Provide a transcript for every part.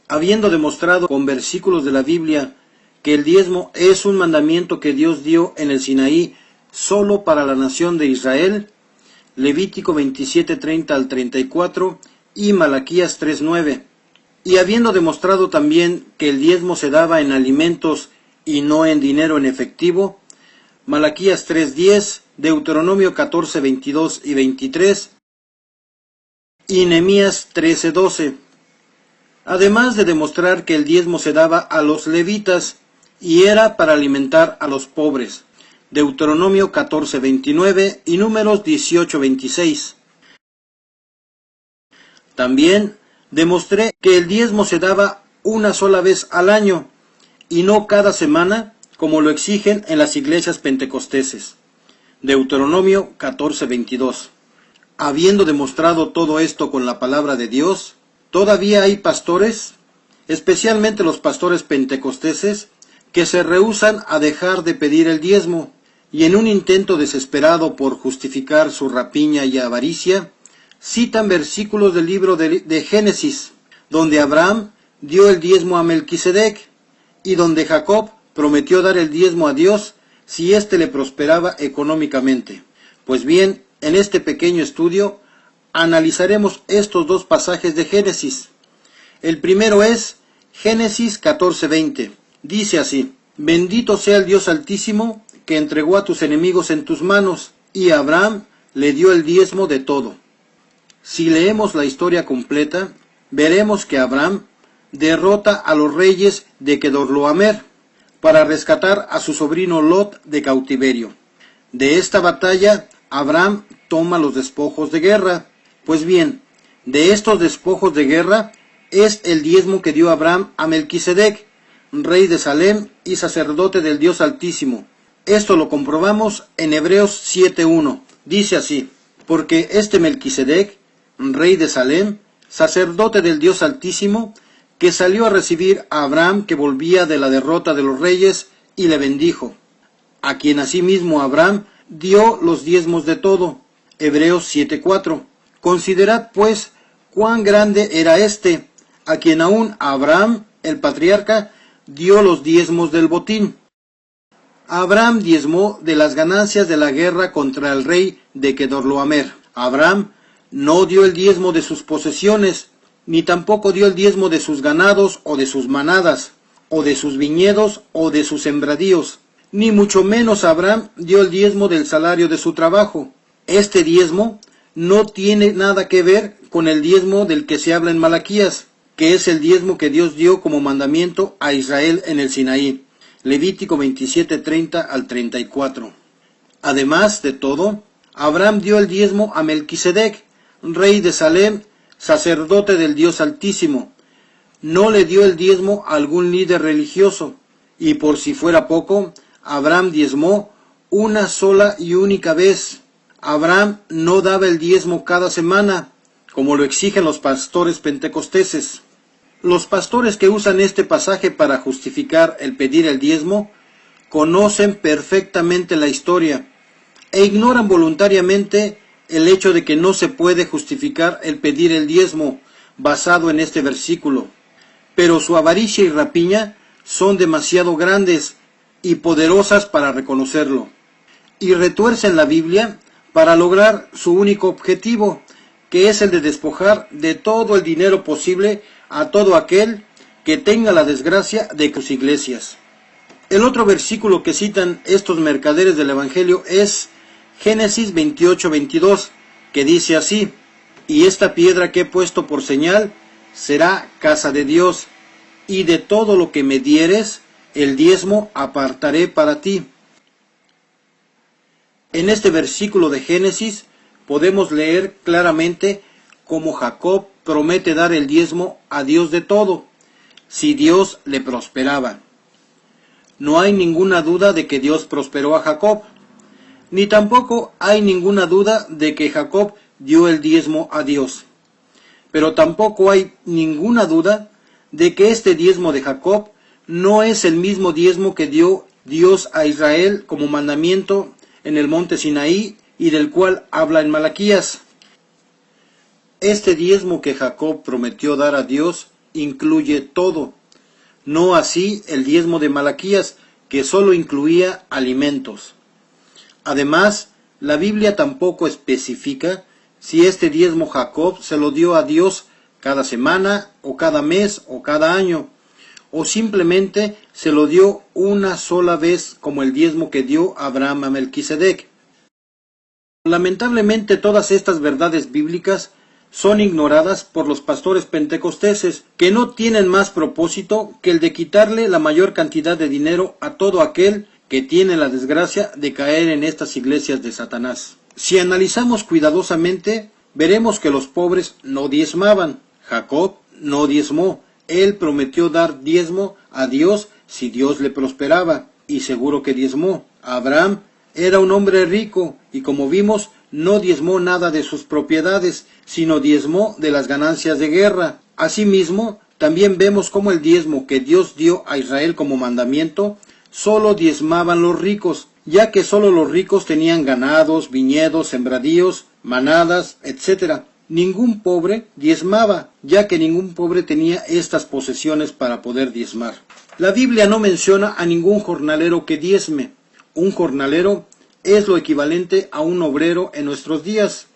Habiendo demostrado con versículos de la Biblia que el diezmo es un mandamiento que Dios dio en el Sinaí solo para la nación de Israel, Levítico 27:30 al 34 y Malaquías 3:9. Y habiendo demostrado también que el diezmo se daba en alimentos y no en dinero en efectivo, Malaquías 3:10, Deuteronomio 14:22 y 23 y Nehemías 13:12. Además de demostrar que el diezmo se daba a los levitas y era para alimentar a los pobres, Deuteronomio 14:29 y Números 18:26. También demostré que el diezmo se daba una sola vez al año y no cada semana, como lo exigen en las iglesias pentecosteses. Deuteronomio 14:22. Habiendo demostrado todo esto con la palabra de Dios, todavía hay pastores, especialmente los pastores pentecosteses, que se rehúsan a dejar de pedir el diezmo, y en un intento desesperado por justificar su rapiña y avaricia, citan versículos del libro de Génesis, donde Abraham dio el diezmo a Melquisedec, y donde Jacob prometió dar el diezmo a Dios si éste le prosperaba económicamente. Pues bien, en este pequeño estudio analizaremos estos dos pasajes de Génesis. El primero es Génesis 14:20. Dice así: Bendito sea el Dios Altísimo, que entregó a tus enemigos en tus manos, y a Abraham le dio el diezmo de todo. Si leemos la historia completa, veremos que Abraham derrota a los reyes de Kedorlaomer para rescatar a su sobrino Lot de cautiverio. De esta batalla, Abraham toma los despojos de guerra. Pues bien, de estos despojos de guerra es el diezmo que dio Abraham a Melquisedec, rey de Salem y sacerdote del Dios Altísimo. Esto lo comprobamos en Hebreos 7:1. Dice así: Porque este Melquisedec, rey de Salem, sacerdote del Dios Altísimo, que salió a recibir a Abraham que volvía de la derrota de los reyes, y le bendijo, a quien asimismo Abraham dio los diezmos de todo. Hebreos 7:4. Considerad pues cuán grande era este, a quien aún Abraham, el patriarca, dio los diezmos del botín. Abraham diezmó de las ganancias de la guerra contra el rey de Kedorlaomer. Abraham no dio el diezmo de sus posesiones, ni tampoco dio el diezmo de sus ganados o de sus manadas, o de sus viñedos o de sus sembradíos, ni mucho menos Abraham dio el diezmo del salario de su trabajo. Este diezmo no tiene nada que ver con el diezmo del que se habla en Malaquías, que es el diezmo que Dios dio como mandamiento a Israel en el Sinaí. Levítico 27:30 al 34. Además de todo, Abraham dio el diezmo a Melquisedec, rey de Salem, sacerdote del Dios Altísimo. No le dio el diezmo a algún líder religioso, y por si fuera poco, Abraham diezmó una sola y única vez. Abraham no daba el diezmo cada semana, como lo exigen los pastores pentecosteses. Los pastores que usan este pasaje para justificar el pedir el diezmo conocen perfectamente la historia e ignoran voluntariamente el hecho de que no se puede justificar el pedir el diezmo basado en este versículo. Pero su avaricia y rapiña son demasiado grandes y poderosas para reconocerlo, y retuercen la Biblia para lograr su único objetivo, que es el de despojar de todo el dinero posible a todo aquel que tenga la desgracia de sus iglesias. El otro versículo que citan estos mercaderes del Evangelio es Génesis 28:22, que dice así: Y esta piedra que he puesto por señal será casa de Dios, y de todo lo que me dieres, el diezmo apartaré para ti. En este versículo de Génesis podemos leer claramente cómo Jacob promete dar el diezmo a Dios de todo, si Dios le prosperaba. No hay ninguna duda de que Dios prosperó a Jacob, ni tampoco hay ninguna duda de que Jacob dio el diezmo a Dios. Pero tampoco hay ninguna duda de que este diezmo de Jacob no es el mismo diezmo que dio Dios a Israel como mandamiento en el monte Sinaí y del cual habla en Malaquías. Este diezmo que Jacob prometió dar a Dios incluye todo. No así el diezmo de Malaquías, que solo incluía alimentos. Además, la Biblia tampoco especifica si este diezmo Jacob se lo dio a Dios cada semana, o cada mes, o cada año, o simplemente se lo dio una sola vez como el diezmo que dio Abraham a Melquisedec. Lamentablemente todas estas verdades bíblicas son ignoradas por los pastores pentecosteses, que no tienen más propósito que el de quitarle la mayor cantidad de dinero a todo aquel que tiene la desgracia de caer en estas iglesias de Satanás. Si analizamos cuidadosamente, veremos que los pobres no diezmaban. Jacob no diezmó. Él prometió dar diezmo a Dios si Dios le prosperaba, y seguro que diezmó. Abraham era un hombre rico, y como vimos, no diezmó nada de sus propiedades, sino diezmó de las ganancias de guerra. Asimismo, también vemos cómo el diezmo que Dios dio a Israel como mandamiento, solo diezmaban los ricos, ya que solo los ricos tenían ganados, viñedos, sembradíos, manadas, etc. Ningún pobre diezmaba, ya que ningún pobre tenía estas posesiones para poder diezmar. La Biblia no menciona a ningún jornalero que diezme. Un jornalero es lo equivalente a un obrero en nuestros días.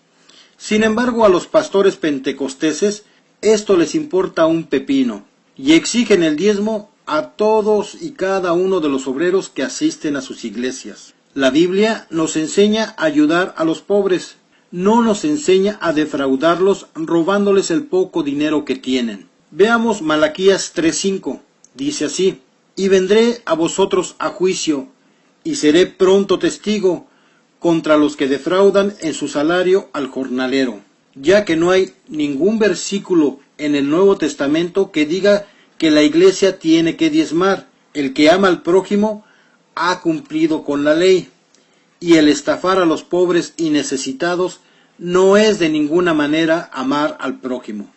Sin embargo, a los pastores pentecosteses esto les importa un pepino, y exigen el diezmo a todos y cada uno de los obreros que asisten a sus iglesias. La Biblia nos enseña a ayudar a los pobres, no nos enseña a defraudarlos robándoles el poco dinero que tienen. Veamos Malaquías 3:5, dice así: y vendré a vosotros a juicio, y seré pronto testigo contra los que defraudan en su salario al jornalero, ya que no hay ningún versículo en el Nuevo Testamento que diga que la iglesia tiene que diezmar. El que ama al prójimo ha cumplido con la ley, y el estafar a los pobres y necesitados no es de ninguna manera amar al prójimo.